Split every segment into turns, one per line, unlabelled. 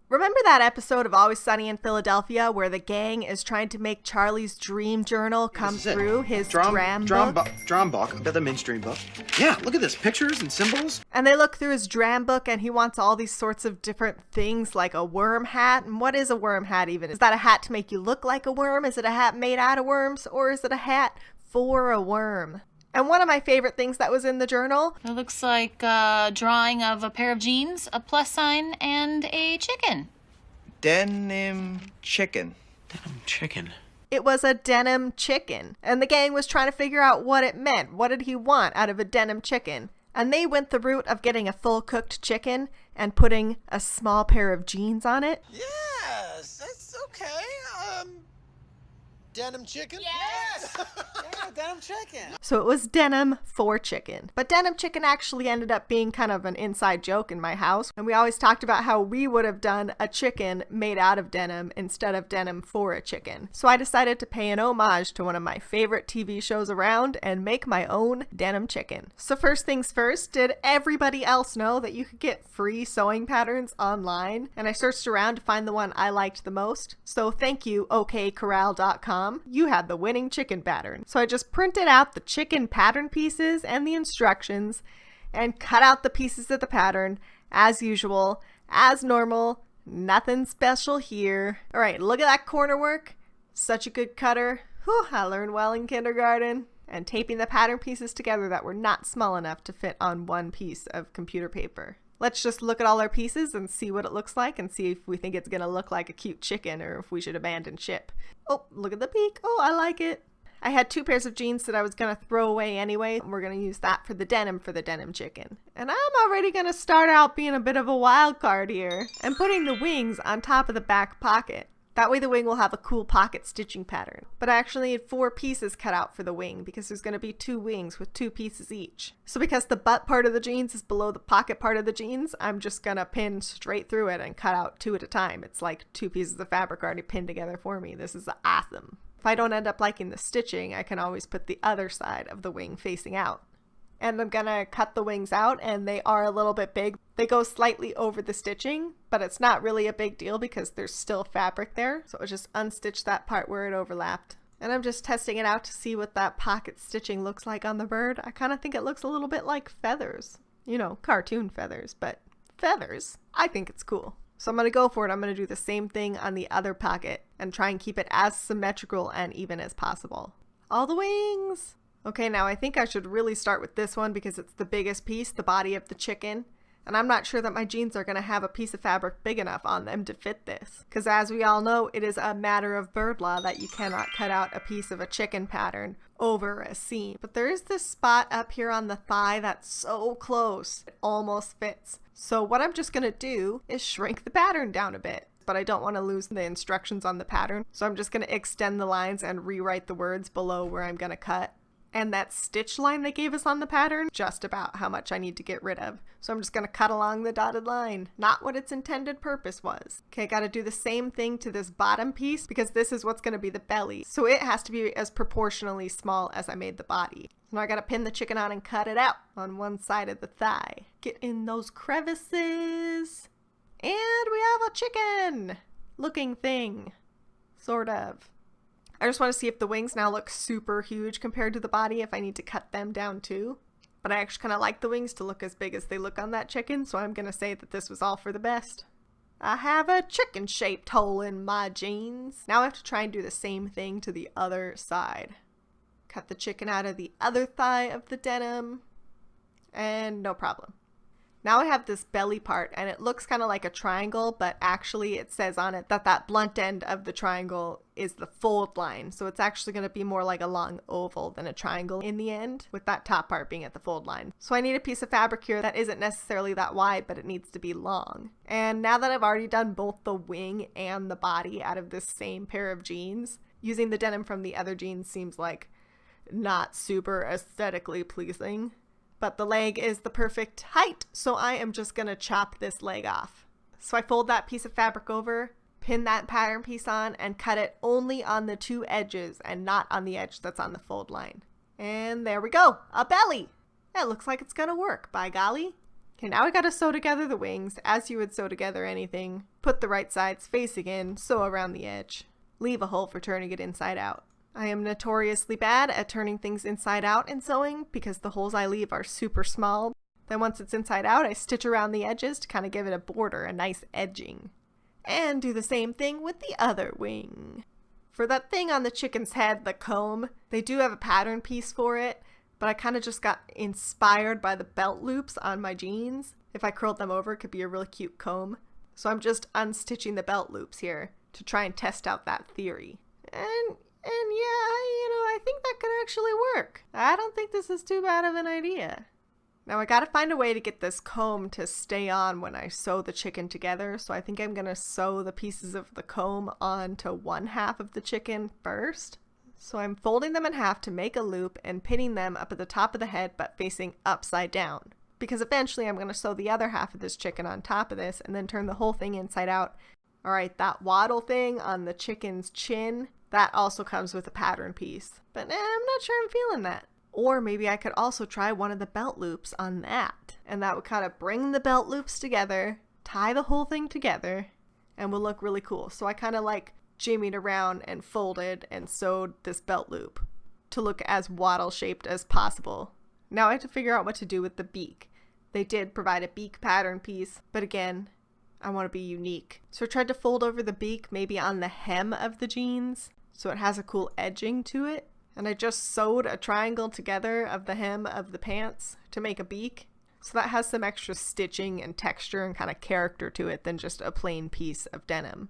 Remember that episode of Always Sunny in Philadelphia where the gang is trying to make Charlie's dream journal come through his dram book?
Dram book, the mainstream book. Yeah, look at this, pictures and symbols.
And they look through his dram book and he wants all these sorts of different things like a worm hat. And what is a worm hat even? Is that a hat to make you look like a worm? Is it a hat made out of worms? Or is it a hat for a worm? And one of my favorite things that was in the journal.
It looks like a drawing of a pair of jeans, a plus sign, and a chicken.
Denim chicken.
Denim chicken.
It was a denim chicken. And the gang was trying to figure out what it meant. What did he want out of a denim chicken? And they went the route of getting a full cooked chicken and putting a small pair of jeans on it.
Yes, that's okay. Denim chicken?
Yes!
Yeah, denim chicken.
So it was denim for chicken. But denim chicken actually ended up being kind of an inside joke in my house. And we always talked about how we would have done a chicken made out of denim instead of denim for a chicken. So I decided to pay an homage to one of my favorite TV shows around and make my own denim chicken. So first things first, did everybody else know that you could get free sewing patterns online? And I searched around to find the one I liked the most. So thank you, okcorral.com. You had the winning chicken pattern. So I just printed out the chicken pattern pieces and the instructions and cut out the pieces of the pattern as usual, as normal, nothing special here. All right, look at that corner work. Such a good cutter. Whew, I learned well in kindergarten. And taping the pattern pieces together that were not small enough to fit on one piece of computer paper. Let's just look at all our pieces and see what it looks like and see if we think it's going to look like a cute chicken or if we should abandon ship. Oh, look at the beak. Oh, I like it. I had 2 pairs of jeans that I was going to throw away anyway. We're going to use that for the denim chicken. And I'm already going to start out being a bit of a wild card here and putting the wings on top of the back pocket. That way the wing will have a cool pocket stitching pattern. But I actually need 4 pieces cut out for the wing because there's going to be 2 wings with 2 pieces each. So because the butt part of the jeans is below the pocket part of the jeans, I'm just going to pin straight through it and cut out 2 at a time. It's like 2 pieces of fabric already pinned together for me. This is awesome. If I don't end up liking the stitching, I can always put the other side of the wing facing out. And I'm gonna cut the wings out, and they are a little bit big. They go slightly over the stitching, but it's not really a big deal because there's still fabric there. So I'll just unstitch that part where it overlapped. And I'm just testing it out to see what that pocket stitching looks like on the bird. I kind of think it looks a little bit like feathers. You know, cartoon feathers, but feathers. I think it's cool. So I'm gonna go for it. I'm gonna do the same thing on the other pocket and try and keep it as symmetrical and even as possible. All the wings! Okay, now I think I should really start with this one because it's the biggest piece, the body of the chicken. And I'm not sure that my jeans are going to have a piece of fabric big enough on them to fit this. Because as we all know, it is a matter of bird law that you cannot cut out a piece of a chicken pattern over a seam. But there is this spot up here on the thigh that's so close, it almost fits. So what I'm just going to do is shrink the pattern down a bit. But I don't want to lose the instructions on the pattern. So I'm just going to extend the lines and rewrite the words below where I'm going to cut. And that stitch line they gave us on the pattern, just about how much I need to get rid of. So I'm just going to cut along the dotted line, not what its intended purpose was. Okay, got to do the same thing to this bottom piece because this is what's going to be the belly. So it has to be as proportionally small as I made the body. Now I got to pin the chicken on and cut it out on one side of the thigh. Get in those crevices. And we have a chicken looking thing, sort of. I just want to see if the wings now look super huge compared to the body, if I need to cut them down too. But I actually kind of like the wings to look as big as they look on that chicken, so I'm going to say that this was all for the best. I have a chicken-shaped hole in my jeans. Now I have to try and do the same thing to the other side. Cut the chicken out of the other thigh of the denim, and no problem. Now I have this belly part, and it looks kind of like a triangle, but actually it says on it that that blunt end of the triangle is the fold line. So it's actually going to be more like a long oval than a triangle in the end, with that top part being at the fold line. So I need a piece of fabric here that isn't necessarily that wide, but it needs to be long. And now that I've already done both the wing and the body out of this same pair of jeans, using the denim from the other jeans seems like not super aesthetically pleasing. But the leg is the perfect height, so I am just going to chop this leg off. So I fold that piece of fabric over, pin that pattern piece on, and cut it only on the 2 edges and not on the edge that's on the fold line. And there we go, a belly! It looks like it's going to work, by golly. Okay, now I got to sew together the wings as you would sew together anything. Put the right sides facing in, sew around the edge. Leave a hole for turning it inside out. I am notoriously bad at turning things inside out in sewing because the holes I leave are super small. Then once it's inside out, I stitch around the edges to kind of give it a border, a nice edging. And do the same thing with the other wing. For that thing on the chicken's head, the comb, they do have a pattern piece for it, but I kind of just got inspired by the belt loops on my jeans. If I curled them over, it could be a really cute comb. So I'm just unstitching the belt loops here to try and test out that theory. And yeah, I think that could actually work. I don't think this is too bad of an idea. Now I gotta find a way to get this comb to stay on when I sew the chicken together, so I think I'm gonna sew the pieces of the comb onto one half of the chicken first. So I'm folding them in half to make a loop and pinning them up at the top of the head but facing upside down. Because eventually I'm gonna sew the other half of this chicken on top of this and then turn the whole thing inside out. Alright, that waddle thing on the chicken's chin, that also comes with a pattern piece. But I'm not sure I'm feeling that. Or maybe I could also try one of the belt loops on that. And that would kind of bring the belt loops together, tie the whole thing together, and will look really cool. So I kind of like jimmied around and folded and sewed this belt loop to look as waddle shaped as possible. Now I have to figure out what to do with the beak. They did provide a beak pattern piece, but again, I want to be unique. So I tried to fold over the beak maybe on the hem of the jeans so it has a cool edging to it. And I just sewed a triangle together of the hem of the pants to make a beak. So that has some extra stitching and texture and kind of character to it than just a plain piece of denim.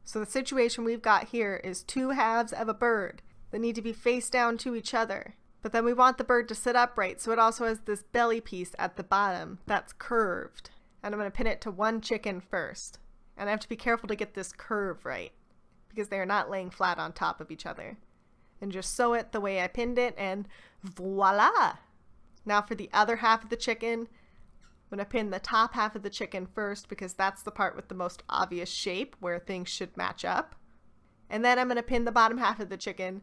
So the situation we've got here is two halves of a bird that need to be face down to each other. But then we want the bird to sit upright, so it also has this belly piece at the bottom that's curved. And I'm going to pin it to one chicken first. And I have to be careful to get this curve right because they are not laying flat on top of each other. And just sew it the way I pinned it, and voila! Now for the other half of the chicken, I'm going to pin the top half of the chicken first because that's the part with the most obvious shape where things should match up. And then I'm going to pin the bottom half of the chicken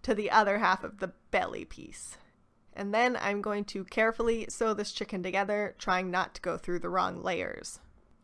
to the other half of the belly piece. And then I'm going to carefully sew this chicken together, trying not to go through the wrong layers,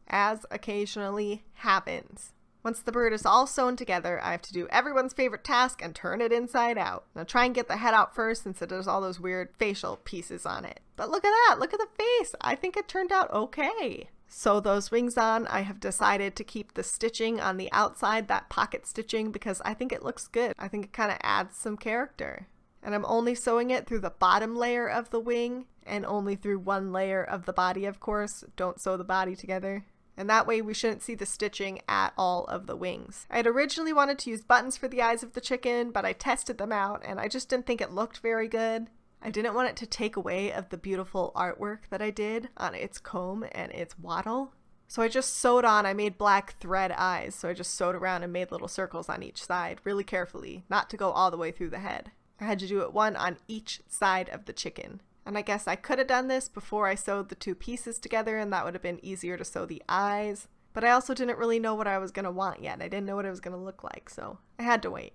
as occasionally happens. Once the bird is all sewn together, I have to do everyone's favorite task and turn it inside out. Now try and get the head out first since it has all those weird facial pieces on it. But look at that, look at the face. I think it turned out okay. Sew those wings on. I have decided to keep the stitching on the outside, that pocket stitching, because I think it looks good. I think it kind of adds some character. And I'm only sewing it through the bottom layer of the wing and only through one layer of the body, of course. Don't sew the body together. And that way we shouldn't see the stitching at all of the wings. I had originally wanted to use buttons for the eyes of the chicken, but I tested them out and I just didn't think it looked very good. I didn't want it to take away of the beautiful artwork that I did on its comb and its waddle. So I just sewed on, I made black thread eyes, so I just sewed around and made little circles on each side really carefully, not to go all the way through the head. I had to do it one on each side of the chicken. And I guess I could have done this before I sewed the two pieces together and that would have been easier to sew the eyes. But I also didn't really know what I was going to want yet. I didn't know what it was going to look like, so I had to wait.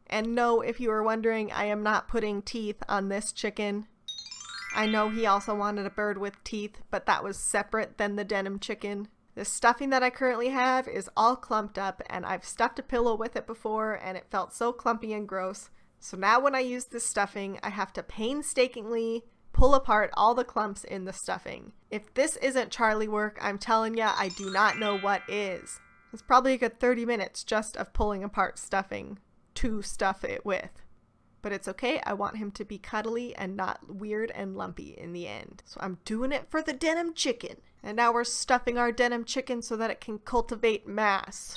And no, if you were wondering, I am not putting teeth on this chicken. I know he also wanted a bird with teeth, but that was separate than the denim chicken. The stuffing that I currently have is all clumped up and I've stuffed a pillow with it before and it felt so clumpy and gross. So now when I use this stuffing, I have to painstakingly pull apart all the clumps in the stuffing. If this isn't Charlie work, I'm telling ya, I do not know what is. It's probably a good 30 minutes just of pulling apart stuffing to stuff it with. But it's okay, I want him to be cuddly and not weird and lumpy in the end. So I'm doing it for the denim chicken. And now we're stuffing our denim chicken so that it can cultivate mass.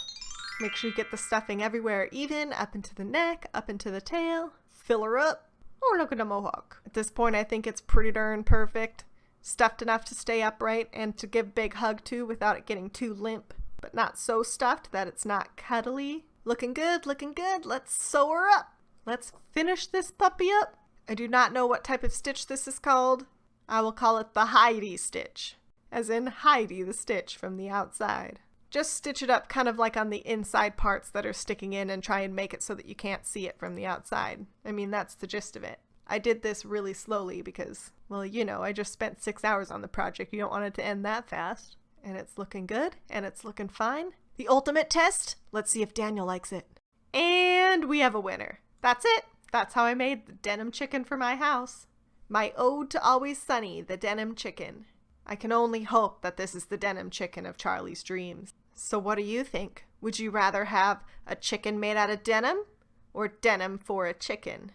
Make sure you get the stuffing everywhere even, up into the neck, up into the tail. Fill her up. Oh, look at the mohawk. At this point, I think it's pretty darn perfect. Stuffed enough to stay upright and to give a big hug to without it getting too limp, but not so stuffed that it's not cuddly. Looking good, looking good. Let's sew her up. Let's finish this puppy up. I do not know what type of stitch this is called. I will call it the Heidi stitch, as in Heidi the stitch from the outside. Just stitch it up kind of like on the inside parts that are sticking in and try and make it so that you can't see it from the outside. I mean, that's the gist of it. I did this really slowly because, well, you know, I just spent 6 hours on the project. You don't want it to end that fast. And it's looking good, and it's looking fine, The ultimate test? Let's see if Daniel likes it. And we have a winner. That's it. That's how I made the denim chicken for my house. My ode to Always Sunny, the denim chicken. I can only hope that this is the denim chicken of Charlie's dreams. So what do you think? Would you rather have a chicken made out of denim or denim for a chicken?